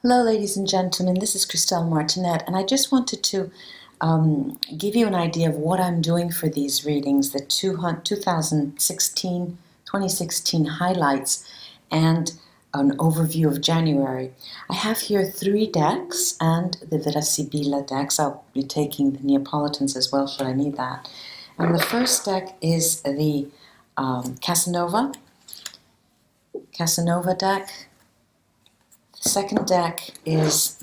Hello, ladies and gentlemen. This is Christelle Martinette, and I just wanted to give you an idea of what I'm doing for these readings, the 2016 highlights, and an overview of January. I have here 3 decks and the Virasibila decks. I'll be taking the Neapolitans as well, should I need that. And the first deck is the Casanova deck. The second deck is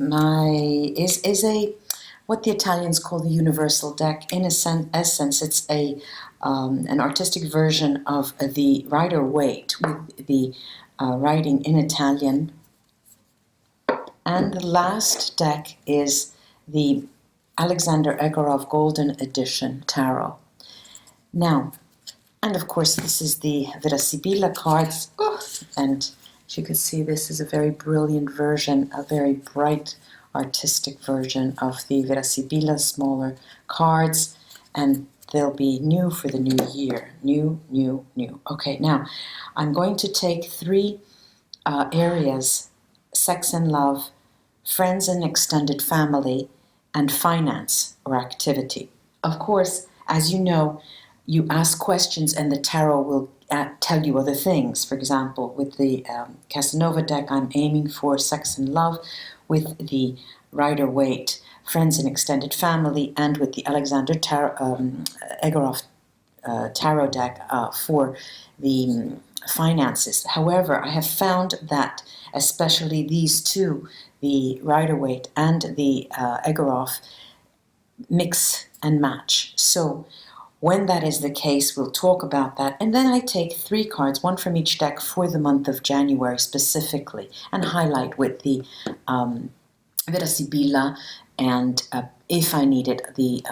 what the Italians call the universal deck. In essence, it's an artistic version of the Rider-Waite with the writing in Italian. And the last deck is the Alexander Egorov Golden Edition Tarot. Now, and of course, this is the Virasibila cards, and as you can see, this is a very brilliant version, a very bright artistic version of the Virasibila smaller cards, and they'll be new for the new year. New. Okay, now I'm going to take 3 areas: sex and love, friends and extended family, and finance or activity. Of course, as you know, you ask questions and the tarot will tell you other things. For example, with the Casanova deck, I'm aiming for sex and love. With the Rider-Waite, friends and extended family, and with the Alexander Egorov tarot deck for the finances. However, I have found that especially these 2, the Rider-Waite and the Egorov, mix and match. So when that is the case, we'll talk about that. And then I take 3 cards, 1 from each deck, for the month of January specifically, and highlight with the Virasibila and, if I need it, the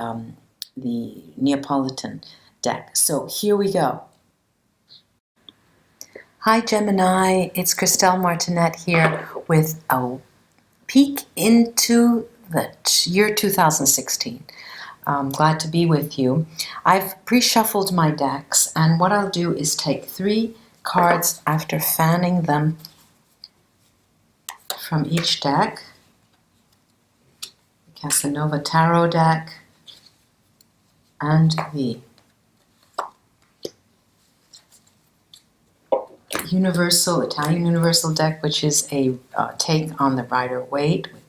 Neapolitan deck. So here we go. Hi Gemini, it's Christelle Martinette here with a peek into the year 2016. I'm glad to be with you. I've pre-shuffled my decks, and what I'll do is take 3 cards after fanning them from each deck. The Casanova Tarot deck and the Italian Universal deck, which is a take on the Rider-Waite with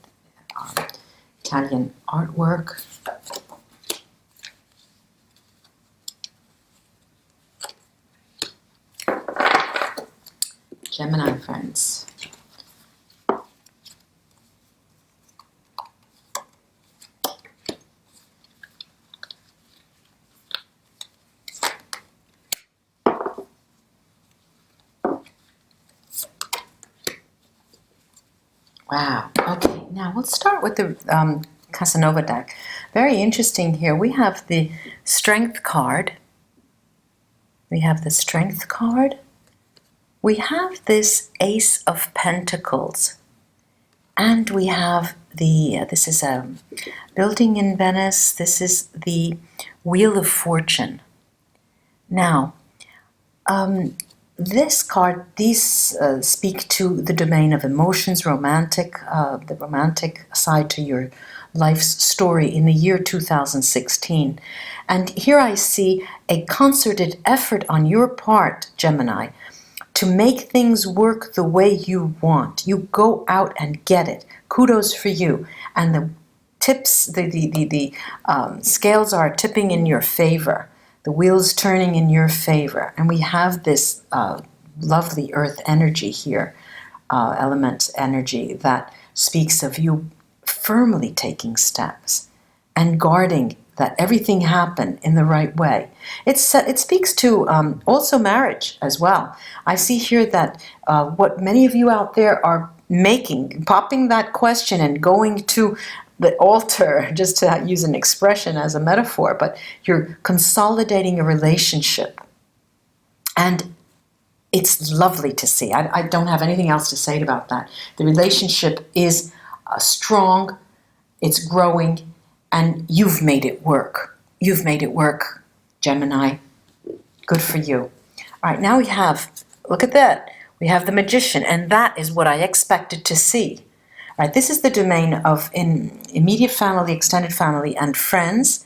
Italian artwork. Gemini friends. Wow. Okay, now let's start with the Casanova deck. Very interesting here. We have the Strength card. We have this Ace of Pentacles, and we have this is a building in Venice. This is the Wheel of Fortune. Now, these speak to the domain of emotions, the romantic side to your life's story in the year 2016. And here I see a concerted effort on your part, Gemini, to make things work the way you want. You go out and get it. Kudos for you. And the tips, the scales are tipping in your favor. The wheel's turning in your favor. And we have this lovely earth energy here, element energy, that speaks of you firmly taking steps and guarding that everything happen in the right way. It speaks to also marriage as well. I see here that what many of you out there are popping that question and going to the altar, just to use an expression as a metaphor, but you're consolidating a relationship. And it's lovely to see. I don't have anything else to say about that. The relationship is strong, it's growing, and you've made it work. You've made it work, Gemini. Good for you. All right, now we have, look at that. We have the Magician, and that is what I expected to see. Right, this is the domain of immediate family, extended family, and friends.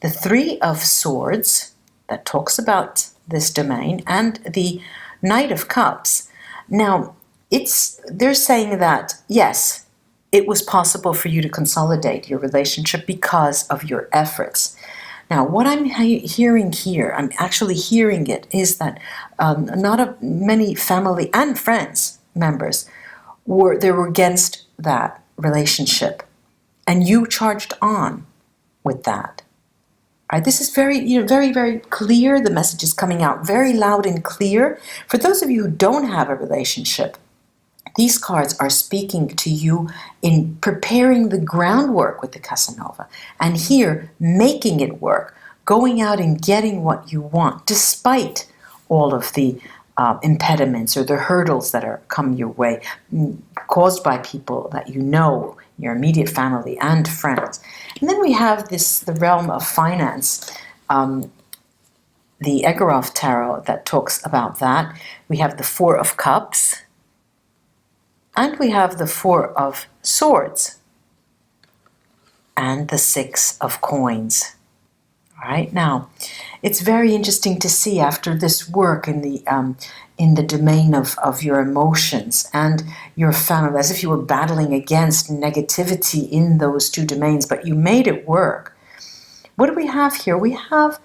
The Three of Swords, that talks about this domain, and the Knight of Cups. Now, they're saying that, yes, it was possible for you to consolidate your relationship because of your efforts. Now, what I'm hearing here, I'm actually hearing it, is that not many family and friends members were against that relationship, and you charged on with that. Right, this is very, very clear. The message is coming out very loud and clear. For those of you who don't have a relationship, these cards are speaking to you in preparing the groundwork with the Casanova. And here, making it work, going out and getting what you want, despite all of the impediments or the hurdles that are come your way, caused by people that you know, your immediate family and friends. And then we have the realm of finance, the Egoroff Tarot that talks about that. We have the Four of Cups, and we have the Four of Swords, and the Six of Coins. All right, now, it's very interesting to see after this work in the domain of your emotions and your family, as if you were battling against negativity in those two domains, but you made it work. What do we have here? We have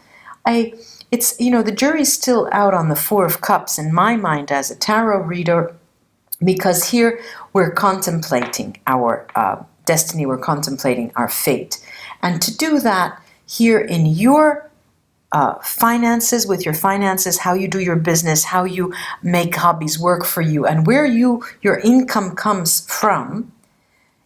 the jury's still out on the Four of Cups in my mind as a tarot reader, because here we're contemplating our destiny, we're contemplating our fate. And to do that, here in your finances, with your finances, how you do your business, how you make hobbies work for you, and where your income comes from,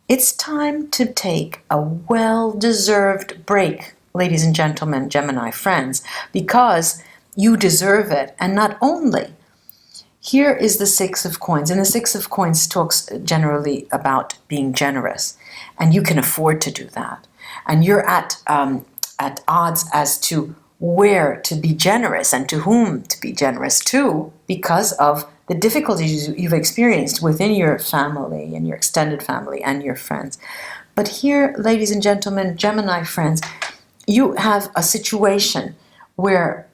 it's time to take a well-deserved break, ladies and gentlemen, Gemini friends, because you deserve it. And not only, here is the Six of Coins, and the Six of Coins talks generally about being generous, and you can afford to do that. And you're at odds as to where to be generous and to whom to be generous to, because of the difficulties you've experienced within your family and your extended family and your friends. But here, ladies and gentlemen, Gemini friends, you have a situation where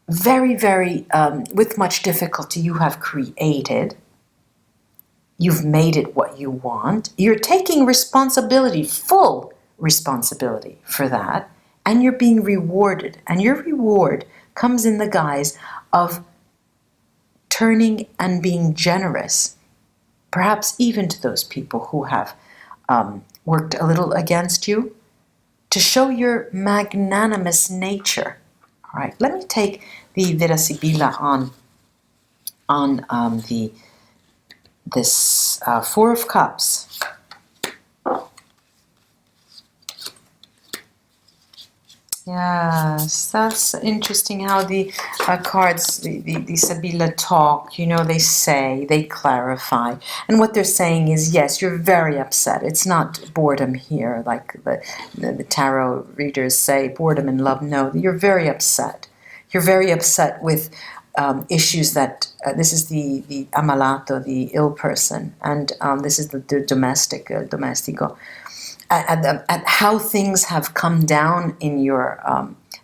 very, very, with much difficulty, you have created. You've made it what you want. You're taking responsibility, full responsibility for that, and you're being rewarded. And your reward comes in the guise of turning and being generous, perhaps even to those people who have worked a little against you, to show your magnanimous nature. All right, let me take the Vera Sibilla on this Four of Cups. Yes, that's interesting how the cards, the Sibilla talk, they say, they clarify. And what they're saying is, yes, you're very upset. It's not boredom here, like the tarot readers say, boredom and love. No, you're very upset. You're very upset with issues that, this is the ammalato, the ill person, and this is the domestico. At how things have come down in your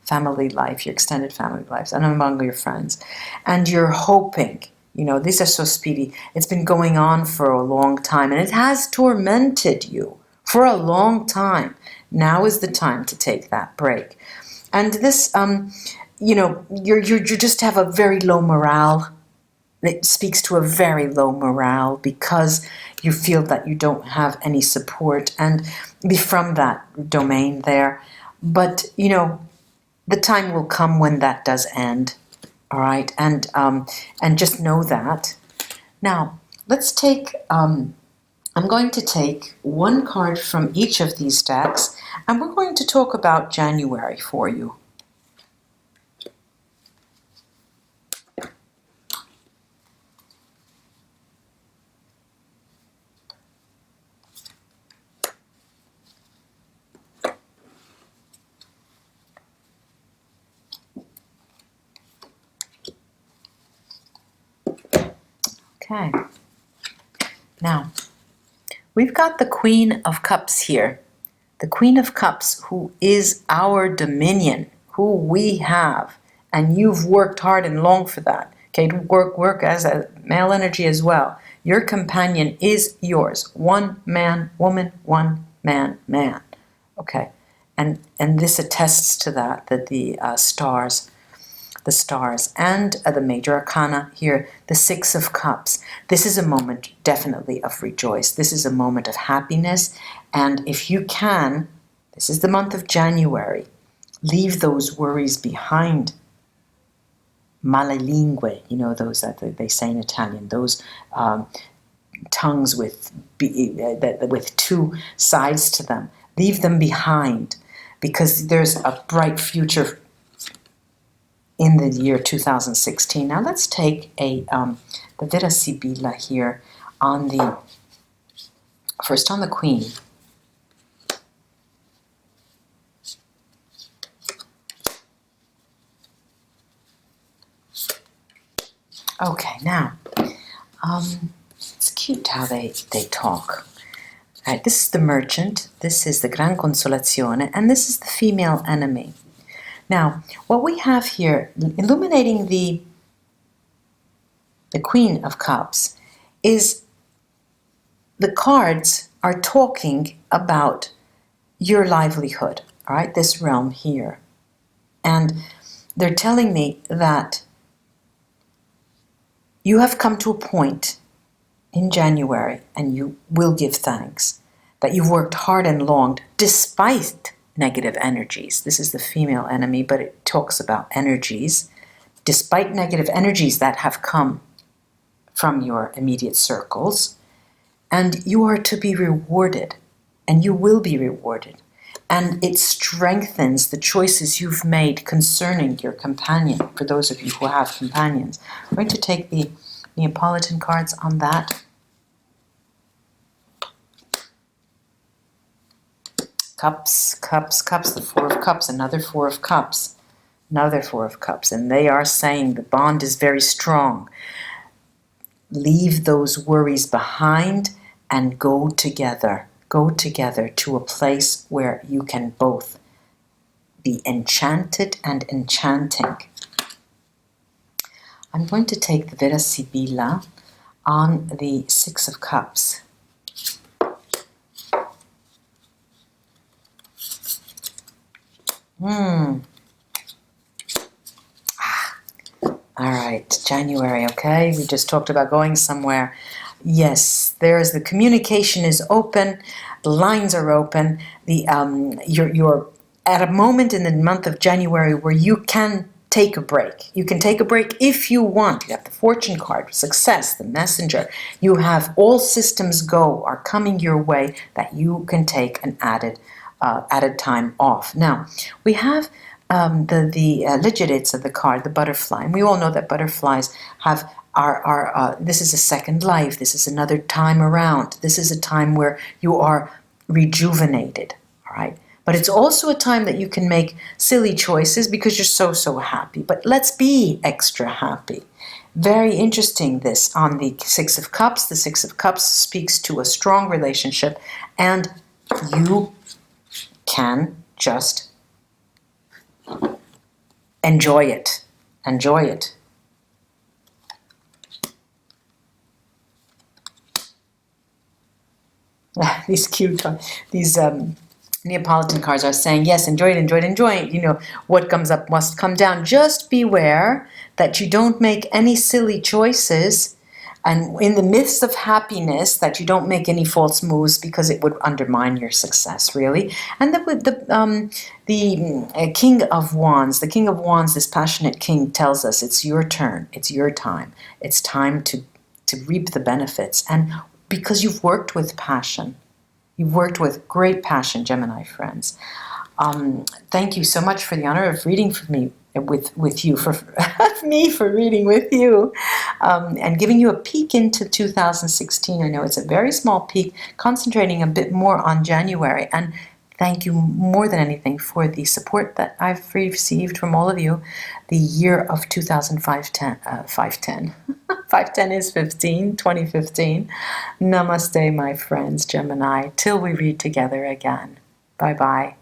family life, your extended family lives, and among your friends. And you're hoping, these are so speedy. It's been going on for a long time, and it has tormented you for a long time. Now is the time to take that break. And this, you just have a very low morale. It speaks to a very low morale because you feel that you don't have any support and be from that domain there. But, the time will come when that does end. All right. And just know that. Now, let's take, I'm going to take one card from each of these decks, and we're going to talk about January for you. Okay. Now, we've got the Queen of Cups here. The Queen of Cups, who is our dominion, who we have. And you've worked hard and long for that. Okay, to work as a male energy as well. Your companion is yours. One man, woman, one man, man. Okay, and this attests to that the stars and the major arcana here, the Six of Cups. This is a moment definitely of rejoice. This is a moment of happiness. And if you can, this is the month of January, leave those worries behind. Malalingue, you know, those that they say in Italian, those tongues with two sides to them. Leave them behind, because there's a bright future in the year 2016. Now let's take the Vita Sibilla here on the first on the Queen. Okay, now it's cute how they talk. All right, this is the Merchant, this is the Gran Consolazione, and this is the female enemy. Now, what we have here, illuminating the Queen of Cups, is the cards are talking about your livelihood, all right, this realm here. And they're telling me that you have come to a point in January, and you will give thanks, that you've worked hard and long despite negative energies. This is the female enemy, but it talks about energies. Despite negative energies that have come from your immediate circles, and you are to be rewarded, and you will be rewarded. And it strengthens the choices you've made concerning your companion, for those of you who have companions. I'm going to take the Neapolitan cards on that. Cups, cups, cups, the Four of Cups, another Four of Cups, another Four of Cups. And they are saying the bond is very strong. Leave those worries behind and go together. Go together to a place where you can both be enchanted and enchanting. I'm going to take the Vera Sibilla on the Six of Cups. All right, January, okay? We just talked about going somewhere. Yes, there's the communication is open, the lines are open. You're at a moment in the month of January where you can take a break. You can take a break if you want. You have the Fortune card, success, the Messenger. You have all systems go are coming your way that you can take an added time off. Now, we have the Leggeriezza of the card, the butterfly. And we all know that butterflies have this is a second life. This is another time around. This is a time where you are rejuvenated, all right? But it's also a time that you can make silly choices because you're so happy. But let's be extra happy. Very interesting, this on the Six of Cups. The Six of Cups speaks to a strong relationship, and you can just enjoy it. Enjoy it. These cute, these Neapolitan cards are saying, yes, enjoy it, enjoy it, enjoy it. You know, what comes up must come down. Just beware that you don't make any silly choices, and in the midst of happiness, that you don't make any false moves, because it would undermine your success, really. And the King of Wands, this passionate king, tells us it's your turn, it's your time. It's time to reap the benefits. And because you've worked with passion, you've worked with great passion, Gemini friends. Thank you so much for the honor of reading for me with you, for me for reading with you, and giving you a peek into 2016. I know it's a very small peek, concentrating a bit more on January. And thank you more than anything for the support that I've received from all of you. The year of 2005-10, 510 is 15, 2015. Namaste, my friends, Gemini. Till we read together again. Bye-bye.